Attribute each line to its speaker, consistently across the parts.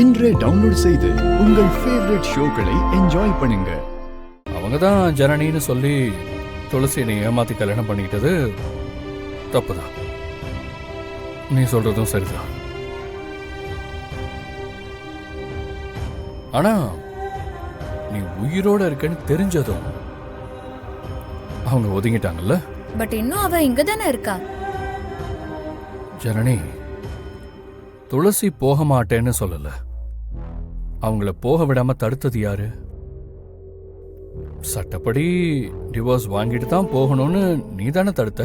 Speaker 1: இன்றே டவுன்லோட் செய்து உங்கள் ஃபேவரட் ஷோக்களை என்ஜாய் பண்ணுங்க.
Speaker 2: அவங்க தான் ஜனனின்னு சொல்லி துளசியை ஏமாத்தி கல்யாணம் பண்ணிக்கிட்டது தப்புதான். நீ சொல்றதும் சரிதான். ஆனா நீ உயிரோட இருக்கன்னு தெரிஞ்சதும் அவங்க ஒதுங்கிட்டாங்கல்ல.
Speaker 3: பட் இன்னும் அவ இங்க தானே இருக்கா.
Speaker 2: ஜனனி, துளசி போக மாட்டேன்னு சொல்லல. அவங்கள போக விடாம தடுத்தது யாரு? சட்டப்படி டிவோர்ஸ் வாங்கிட்டு தான் போகணும்னு நீ தானே தடுத்த.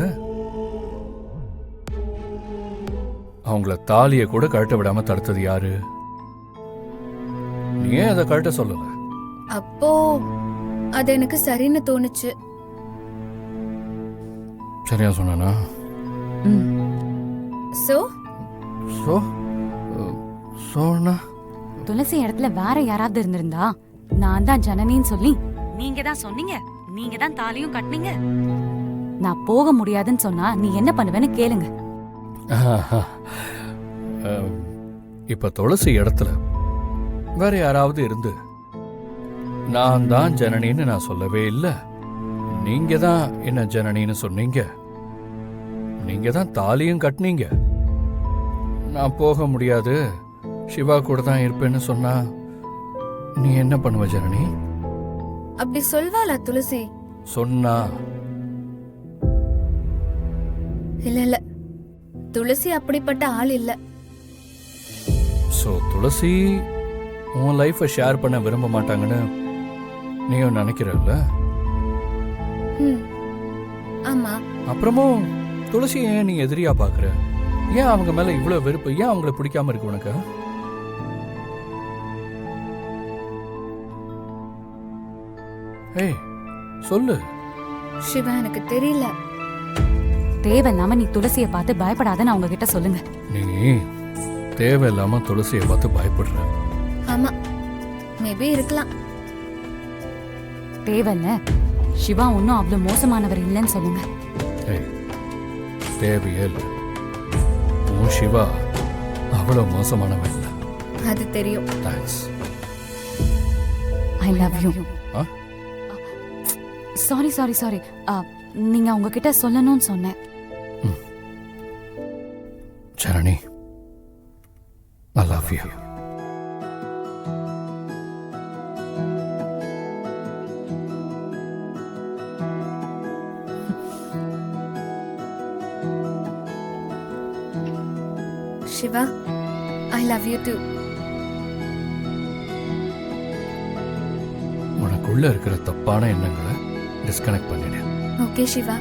Speaker 2: அவங்கள தாலிய கூட கழட்ட விடாம தடுத்தது யாரு? நீ ஏன் அதை கழட்ட சொல்லல?
Speaker 3: அப்போ அது எனக்கு சரின்னு தோணுச்சு.
Speaker 2: சரியா சொன்னா?
Speaker 3: சோ
Speaker 2: சோ சோனா
Speaker 4: துளசி இடத்துல வேற யாராவது இருந்திருந்தா நான் தான் ஜனனின்னு சொல்லி நீங்க தான் சொன்னீங்க, நீங்க தான் தாலியும் கட்டினீங்க, நான் போக முடியாதுன்னு சொன்னா நீ என்ன பண்ணுவேன்னு கேளுங்க.
Speaker 2: இப்ப துளசி இடத்துல வேற யாராவது இருந்து நான் தான் ஜனனின்னு நான் சொல்லவே இல்லை. நீங்க தான் என்ன ஜனனின்னு சொன்னீங்க. நீங்க தான் தாலியும் கட்டினீங்க. நான் போக முடியாது, சிவா கூட தான் இருப்பேன்னு சொன்னா நீ என்ன பண்ணுவ ஜனனி?
Speaker 3: அப்படி சொல்வாளா துளசி?
Speaker 2: சொன்னா
Speaker 3: இல்ல துளசி அப்படிப்பட்ட ஆள் இல்ல.
Speaker 2: சோ துளசி உன் லைஃபை ஷேர் பண்ண விரும்ப மாட்டாங்கன்னு நீயும் நினைக்கிறல்ல?
Speaker 3: ஆமா.
Speaker 2: அப்புறமும் துளசி ஏன் நீ எதிரியா பாக்குற? ஏன் அவங்க மேல இவ்வளவு வெறுப்பு? ஏன் அவங்கள பிடிக்காம இருக்கு உனக்கு? ஏய் சொல்லு.
Speaker 3: சிவா, எனக்கு தெரியல.
Speaker 4: தேவையில்லாம நீ துளசிய பார்த்து பயப்படாதன்னு அவங்க கிட்ட சொல்லுங்க.
Speaker 2: நீ தேவையில்லாம துளசியை பார்த்து பயப்படுற.
Speaker 3: ஆமா, மேபி இருக்கலாம்.
Speaker 4: தேவையில்ல, சிவா ஒன்னும் அவ்வளவு மோசமானவர் இல்லைன்னு சொல்லுங்க.
Speaker 2: ஏய் தேவையே இல்லை. உன் சிவா அவ்வளவு மோசமானவன் இல்லை.
Speaker 3: அது தெரியும்.
Speaker 2: Thanks.
Speaker 4: I love you. Sorry sorry sorry, நீங்க அவங்க கிட்ட சொல்லணும்னு சொன்னேன்.
Speaker 2: Janani, I love you.
Speaker 3: Siva, I love you too.
Speaker 2: உனக்குள்ள இருக்கிற தப்பான எண்ணங்களை டிஸ்கனெக்ட் பண்ணிடு.
Speaker 3: ஓகே சிவா.